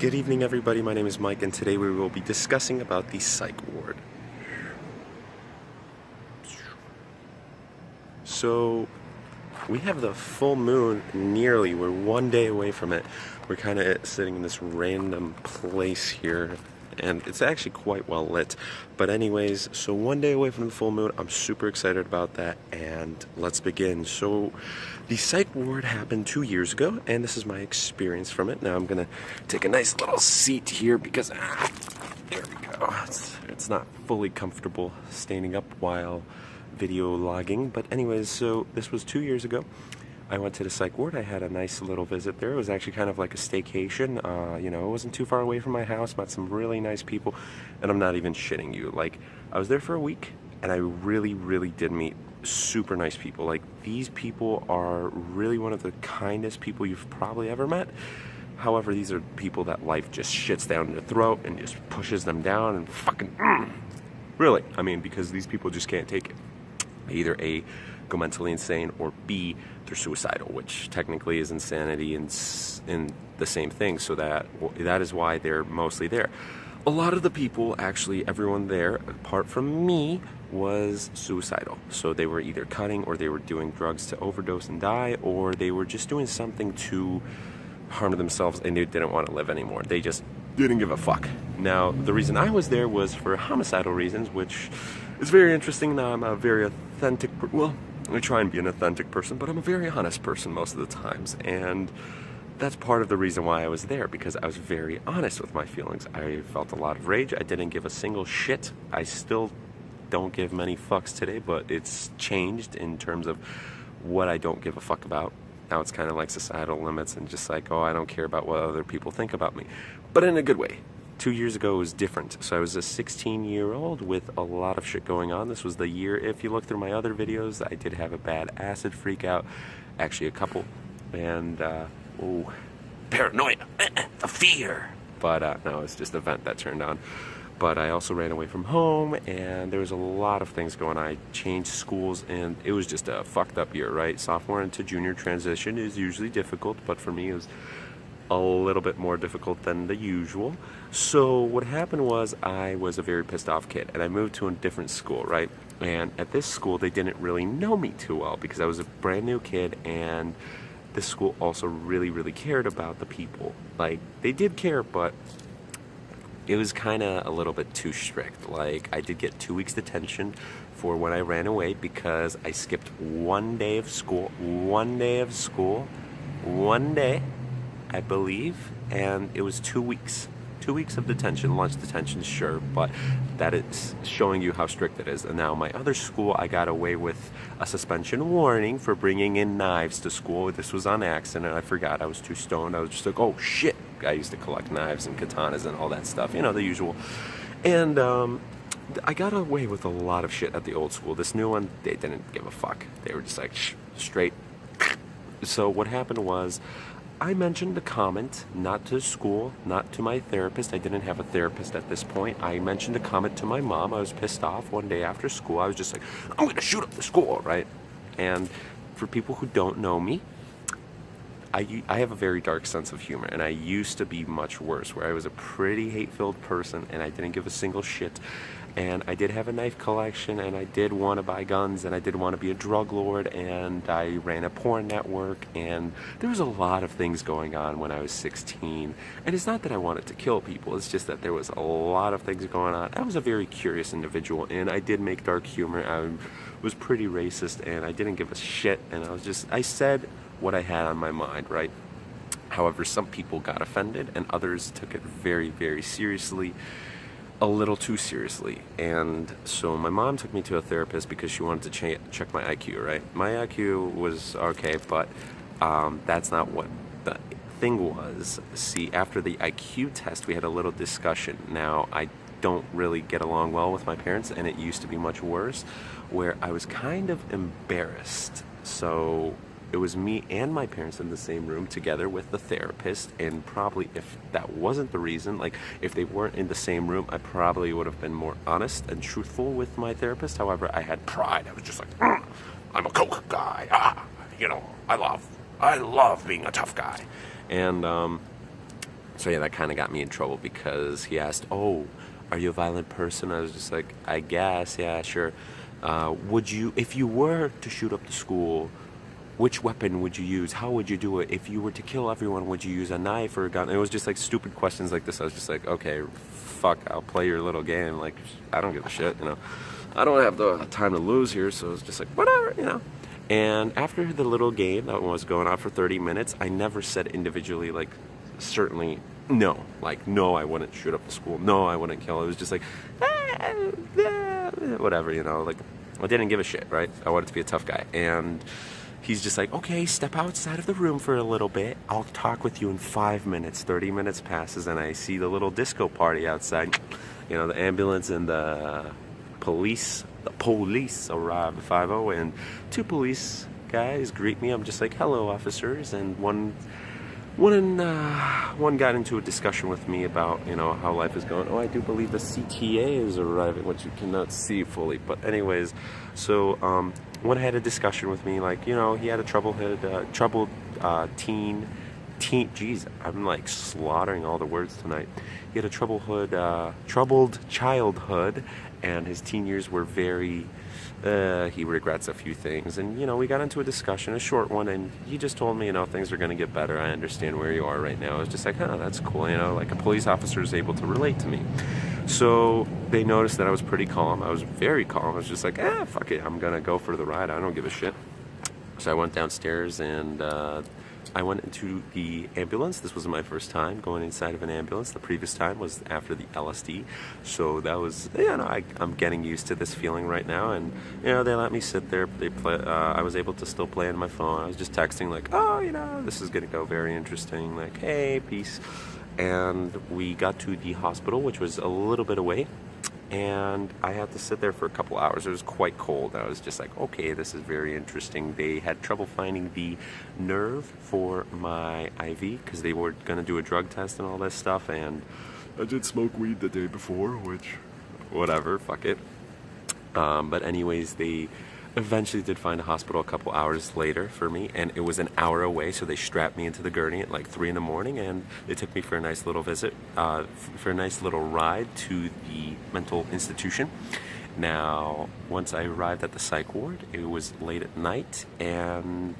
Good evening, everybody. My name is Mike, and today we will be discussing about the psych ward. So, we have the full moon nearly. We're one day away from it. We're kind of sitting in this random place here, and it's actually quite well lit. But anyways, so one day away from the full moon. I'm super excited about that, and let's begin. So, the psych ward happened 2 years ago, and this is my experience from it. Now I'm gonna take a nice little seat here because there we go. It's not fully comfortable standing up while video logging, but anyways, so this was 2 years ago. I went to the psych ward. I had a nice little visit there. It was actually kind of like a staycation. It wasn't too far away from my house. Met some really nice people, and I'm not even shitting you. Like, I was there for a week, and I really, really did meet super nice people. Like, these people are really one of the kindest people you've probably ever met. However, these are people that life just shits down their throat and just pushes them down and fucking really, I mean, because these people just can't take it. Either A, go mentally insane, or B, they're suicidal, which technically is insanity and the same thing. So that is why they're mostly there. A lot of the people, actually everyone there, apart from me, was suicidal. So they were either cutting, or they were doing drugs to overdose and die, or they were just doing something to harm themselves and they didn't want to live anymore. They just didn't give a fuck. Now, the reason I was there was for homicidal reasons, which is very interesting. Now, I'm a very authentic, I try and be an authentic person, but I'm a very honest person most of the times, and that's part of the reason why I was there, because I was very honest with my feelings. I felt a lot of rage. I didn't give a single shit. I still don't give many fucks today, but it's changed in terms of what I don't give a fuck about. Now it's kind of like societal limits and just like, oh, I don't care about what other people think about me, but in a good way. 2 years ago was different. So I was a 16-year-old with a lot of shit going on. This was the year, if you look through my other videos, I did have a bad acid freak out, actually a couple, and paranoia, the fear. But no, it's just a vent that turned on. But I also ran away from home, and there was a lot of things going on. I changed schools, and it was just a fucked up year, right? Sophomore into junior transition is usually difficult, but for me it was a little bit more difficult than the usual. So what happened was, I was a very pissed off kid, and I moved to a different school, right? And at this school, they didn't really know me too well because I was a brand new kid, and this school also really, really cared about the people. Like, they did care, but it was kind of a little bit too strict. Like, I did get 2 weeks detention for when I ran away because I skipped one day of school, one day, I believe, and it was 2 weeks. 2 weeks of detention, lunch detention, sure, but that is showing you how strict it is. And now my other school, I got away with a suspension warning for bringing in knives to school. This was on accident. I forgot. I was too stoned. I was just like, oh shit. I used to collect knives and katanas and all that stuff, you know, the usual. And I got away with a lot of shit at the old school. This new one, they didn't give a fuck. They were just like, straight. So what happened was, I mentioned a comment, not to school, not to my therapist. I didn't have a therapist at this point. I mentioned a comment to my mom. I was pissed off one day after school. I was just like, I'm going to shoot up the school, right? And for people who don't know me, I have a very dark sense of humor, and I used to be much worse, where I was a pretty hate-filled person, and I didn't give a single shit. And I did have a knife collection, and I did want to buy guns, and I did want to be a drug lord, and I ran a porn network, and there was a lot of things going on when I was 16. And it's not that I wanted to kill people, it's just that there was a lot of things going on. I was a very curious individual, and I did make dark humor. I was pretty racist, and I didn't give a shit, and I said what I had on my mind, right? However, some people got offended, and others took it very, very seriously. A little too seriously. And so my mom took me to a therapist because she wanted to check my IQ, right? My IQ was okay, but that's not what the thing was. See, after the IQ test, we had a little discussion. Now, I don't really get along well with my parents, and it used to be much worse, where I was kind of embarrassed. So it was me and my parents in the same room together with the therapist, and probably if that wasn't the reason, like if they weren't in the same room, I probably would have been more honest and truthful with my therapist. However, I had pride. I was just like, I'm a coke guy. I love being a tough guy. And So yeah, that kind of got me in trouble because he asked, "Oh, are you a violent person?" I was just like, "I guess, yeah, sure." Would you, if you were to shoot up the school, which weapon would you use? How would you do it? If you were to kill everyone, would you use a knife or a gun? It was just like stupid questions like this. I was just like, okay, fuck, I'll play your little game. Like, I don't give a shit, you know. I don't have the time to lose here, so it's just like, whatever, you know. And after the little game that was going on for 30 minutes, I never said individually, like, certainly no. Like, no, I wouldn't shoot up the school. No, I wouldn't kill. It was just like, whatever, you know. Like, I didn't give a shit, right? I wanted to be a tough guy. And he's just like, okay, step outside of the room for a little bit. I'll talk with you in 5 minutes. 30 minutes passes, and I see the little disco party outside. You know, the ambulance and the police arrive at 5:00, and 2 police guys greet me. I'm just like, hello, officers. And one got into a discussion with me about, you know, how life is going. Oh, I do believe the CTA is arriving, which you cannot see fully. But anyways, so one had a discussion with me, like, you know, he had a troubled teen. Geez, I'm like slaughtering all the words tonight. He had a troubled childhood, and his teen years were very. He regrets a few things, and you know, we got into a discussion, a short one, and he just told me, you know, things are going to get better. I understand where you are right now. I was just like, huh, that's cool, you know, like a police officer is able to relate to me. So they noticed that I was pretty calm. I was very calm. I was just like, fuck it, I'm gonna go for the ride. I don't give a shit. So I went downstairs and I went into the ambulance. This was my first time going inside of an ambulance. The previous time was after the LSD. So that was, you know, I'm getting used to this feeling right now. And, you know, they let me sit there. I was able to still play on my phone. I was just texting like, oh, you know, this is going to go very interesting. Like, hey, peace. And we got to the hospital, which was a little bit away. And I had to sit there for a couple hours. It was quite cold. I was just like, okay, this is very interesting. They had trouble finding the nerve for my IV because they were going to do a drug test and all this stuff. And I did smoke weed the day before, which, whatever, fuck it. But anyways, they eventually did find a hospital a couple hours later for me, and it was an hour away, so they strapped me into the gurney at like 3 in the morning, and they took me for a nice little visit, for a nice little ride to the mental institution. Now, once I arrived at the psych ward, it was late at night, and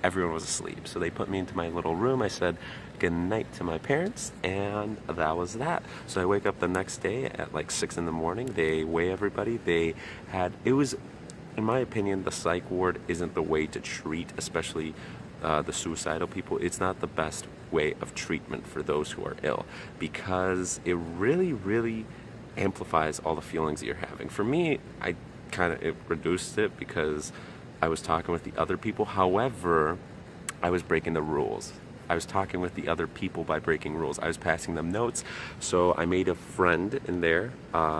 everyone was asleep. So they put me into my little room. I said good night to my parents, and that was that. So I wake up the next day at like 6 in the morning. They weigh everybody. It was, in my opinion, the psych ward isn't the way to treat, especially the suicidal people. It's not the best way of treatment for those who are ill, because it really, really amplifies all the feelings that you're having. For me, it reduced it because I was talking with the other people. However, I was breaking the rules. I was talking with the other people by breaking rules. I was passing them notes. So I made a friend in there.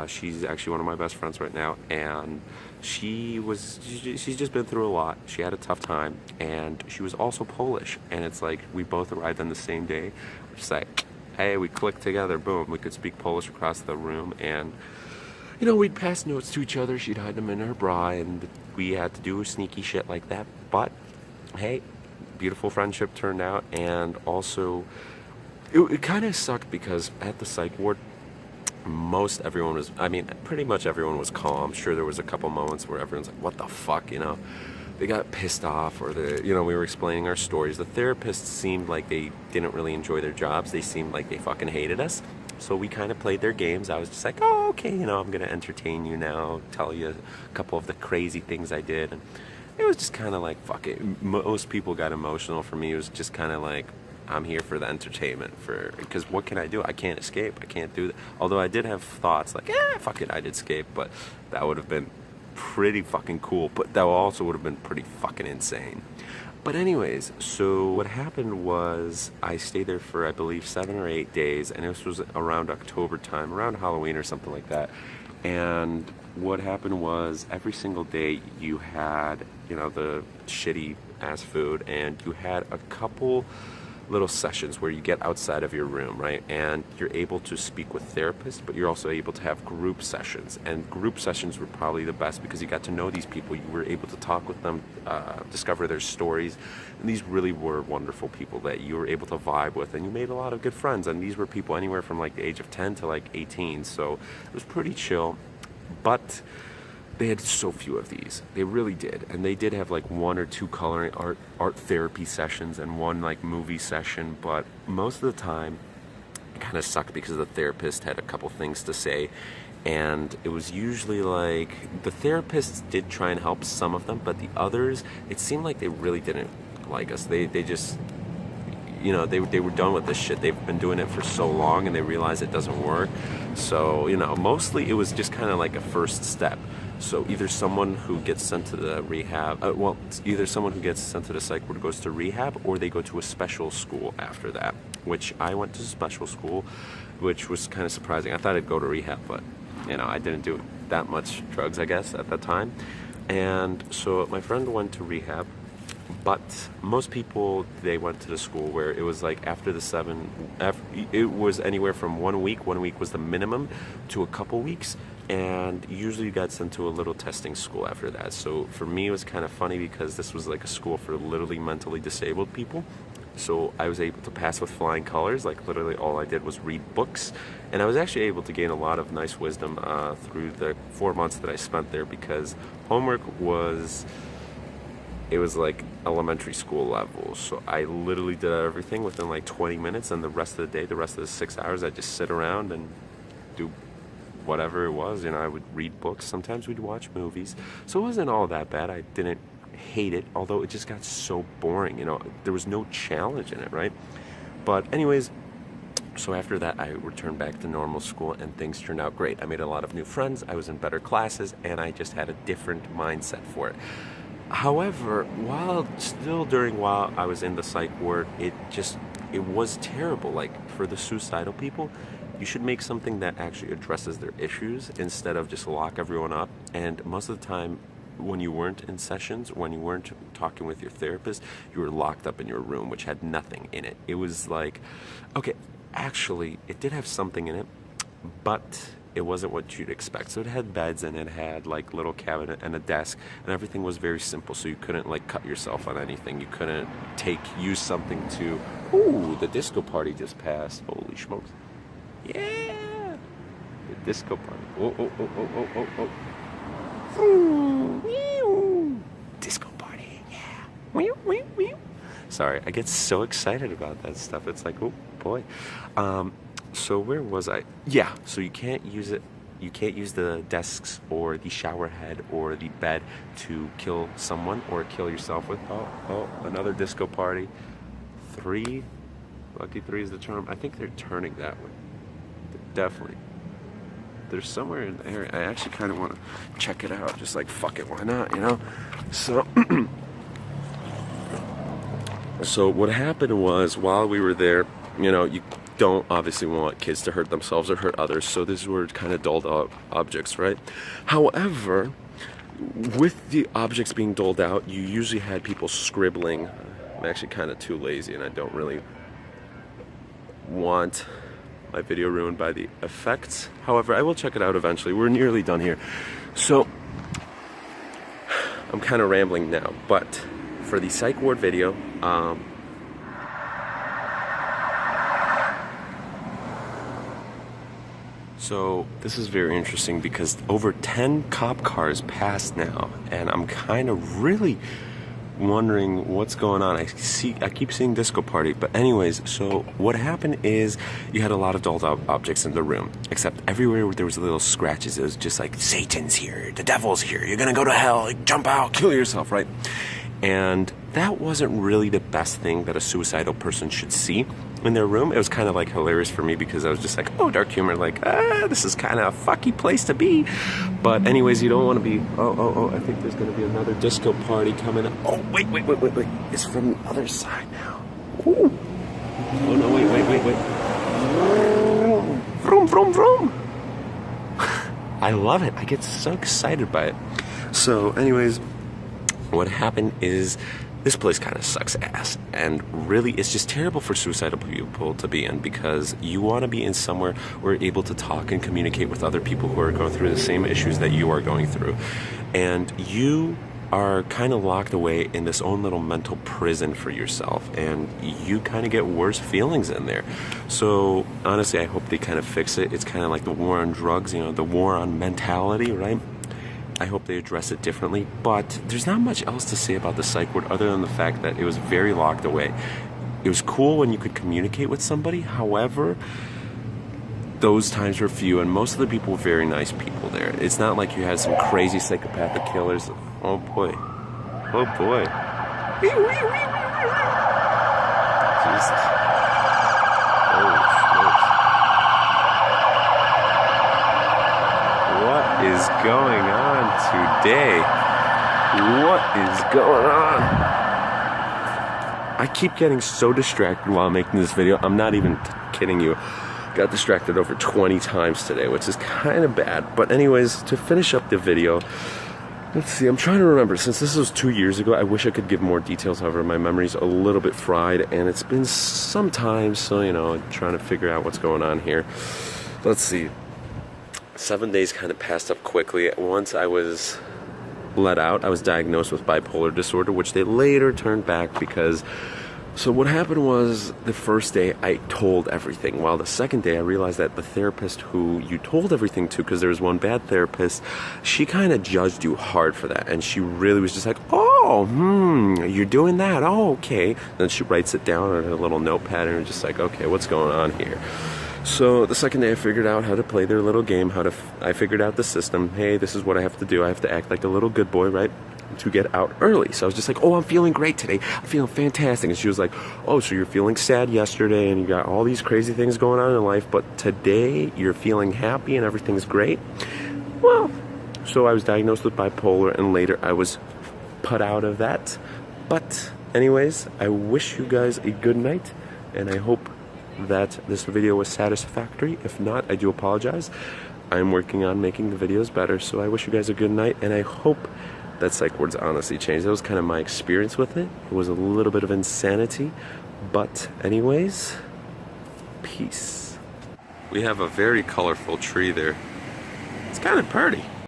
She's actually one of my best friends right now, and she's just been through a lot. She had a tough time, and she was also Polish. And it's like we both arrived on the same day. We're just like, hey, we clicked together. Boom, we could speak Polish across the room, and you know, we'd pass notes to each other. She'd hide them in her bra, and we had to do sneaky shit like that. But hey, beautiful friendship turned out. And also, it kind of sucked because at the psych ward, pretty much everyone was calm. Sure, there was a couple moments where everyone's like, what the fuck, you know? They got pissed off, or we were explaining our stories. The therapists seemed like they didn't really enjoy their jobs. They seemed like they fucking hated us. So we kind of played their games. I was just like, oh, okay, you know, I'm going to entertain you now, tell you a couple of the crazy things I did. And it was just kind of like, fuck it. Most people got emotional. For me, it was just kind of like, I'm here for the entertainment, because what can I do? I can't escape. I can't do that. Although I did have thoughts like, fuck it, I'd escape, but that would have been pretty fucking cool. But that also would have been pretty fucking insane. But anyways, so what happened was I stayed there for, I believe, 7 or 8 days, and this was around October time, around Halloween or something like that. And what happened was every single day you had, you know, the shitty ass food, and you had a couple little sessions where you get outside of your room, right? And you're able to speak with therapists, but you're also able to have group sessions. And group sessions were probably the best because you got to know these people. You were able to talk with them, discover their stories. And these really were wonderful people that you were able to vibe with. And you made a lot of good friends. And these were people anywhere from like the age of 10 to like 18. So it was pretty chill. But they had so few of these. They really did. And they did have like 1 or 2 coloring art therapy sessions and 1 like movie session, but most of the time it kind of sucked because the therapist had a couple things to say, and it was usually like the therapists did try and help some of them, but the others, it seemed like they really didn't like us. They just, you know, they were done with this shit. They've been doing it for so long and they realized it doesn't work. So, you know, mostly it was just kind of like a first step. So either someone who gets sent to the rehab, either someone who gets sent to the psych ward goes to rehab, or they go to a special school after that, which I went to special school, which was kind of surprising. I thought I'd go to rehab, but, you know, I didn't do that much drugs, I guess, at that time. And so my friend went to rehab, but most people, they went to the school where it was like after the 7, it was anywhere from 1 week. 1 week was the minimum to a couple weeks. And usually you got sent to a little testing school after that. So for me, it was kind of funny because this was like a school for literally mentally disabled people. So I was able to pass with flying colors. Like literally all I did was read books. And I was actually able to gain a lot of nice wisdom through the 4 months that I spent there, because homework was, it was like elementary school level. So I literally did everything within like 20 minutes, and the rest of the day, the rest of the 6 hours, I'd just sit around and do whatever it was. You know, I would read books. Sometimes we'd watch movies. So it wasn't all that bad. I didn't hate it, although it just got so boring. You know, there was no challenge in it, right? But anyways, so after that, I returned back to normal school, and things turned out great. I made a lot of new friends. I was in better classes, and I just had a different mindset for it. However, while I was in the psych ward, it was terrible. Like, for the suicidal people, you should make something that actually addresses their issues instead of just lock everyone up. And most of the time, when you weren't in sessions, when you weren't talking with your therapist, you were locked up in your room, which had nothing in it. It was like, okay, actually, it did have something in it, but it wasn't what you'd expect. So it had beds, and it had like little cabinet and a desk, and everything was very simple. So you couldn't like cut yourself on anything. You couldn't use something to, ooh, the disco party just passed. Holy smokes. Yeah! The disco party. Oh. Disco party, yeah. Sorry, I get so excited about that stuff. It's like, oh boy. So where was I? Yeah, so you can't use it. You can't use the desks or the shower head or the bed to kill someone or kill yourself with. Oh, another disco party. 3. Lucky 3 is the charm. I think they're turning that way. Definitely. There's somewhere in the area. I actually kind of want to check it out. Just like, fuck it, why not, you know? So, so what happened was, while we were there, you know, you don't obviously want kids to hurt themselves or hurt others. So these were kind of doled out objects, right? However, with the objects being doled out, you usually had people scribbling. I'm actually kind of too lazy, and I don't really want my video ruined by the effects. However, I will check it out eventually. We're nearly done here. So, I'm kind of rambling now, but for the psych ward video, so this is very interesting because over 10 cop cars passed now, and I'm kind of really wondering what's going on. I keep seeing disco party, but anyways, so what happened is you had a lot of dolled up objects in the room, except everywhere there was little scratches. It was just like, Satan's here, the devil's here, you're gonna go to hell, like, jump out, kill yourself, right? And that wasn't really the best thing that a suicidal person should see in their room. It was kind of like hilarious for me because I was just like, oh, dark humor, like, this is kind of a fucky place to be. But anyways, you don't want to be, oh, I think there's going to be another disco party coming up. Oh, wait. It's from the other side now. Ooh. Oh, no, wait. Vroom. I love it. I get so excited by it. So anyways, what happened is this place kind of sucks ass, and really it's just terrible for suicidal people to be in, because you want to be in somewhere where you're able to talk and communicate with other people who are going through the same issues that you are going through, and you are kind of locked away in this own little mental prison for yourself, and you kind of get worse feelings in there. So honestly, I hope they kind of fix it. It's kind of like the war on drugs, you know, the war on mentality, right? I hope they address it differently, but there's not much else to say about the psych ward other than the fact that it was very locked away. It was cool when you could communicate with somebody, however, those times were few, and most of the people were very nice people there. It's not like you had some crazy psychopathic killers. Oh boy. Oh boy. Jesus. What is going on today? What is going on? I keep getting so distracted while I'm making this video. I'm not even kidding you. Got distracted over 20 times today, which is kind of bad. But anyways, to finish up the video, let's see, I'm trying to remember. Since this was 2 years ago, I wish I could give more details. However, my memory's a little bit fried, and it's been some time, so, you know, trying to figure out what's going on here. Let's see. 7 days kind of passed up quickly. Once I was let out, I was diagnosed with bipolar disorder, which they later turned back because... So what happened was, the first day I told everything, while the second day I realized that the therapist who you told everything to, because there was one bad therapist, she kind of judged you hard for that, and she really was just like, oh, you're doing that, oh, okay. Then she writes it down on a little notepad, and you're just like, okay, what's going on here? So the second day I figured out how to play their little game, I figured out the system. Hey, this is what I have to do. I have to act like a little good boy, right? To get out early. So I was just like, oh, I'm feeling great today. I'm feeling fantastic. And she was like, oh, so you're feeling sad yesterday and you got all these crazy things going on in life, but today you're feeling happy and everything's great? Well, so I was diagnosed with bipolar, and later I was put out of that. But anyways, I wish you guys a good night, and I hope that this video was satisfactory. If not, I do apologize. I'm working on making the videos better, so I wish you guys a good night, and I hope that psych ward's honestly changed. That was kind of my experience with it. It was a little bit of insanity, but anyways, peace. We have a very colorful tree there. It's kind of pretty.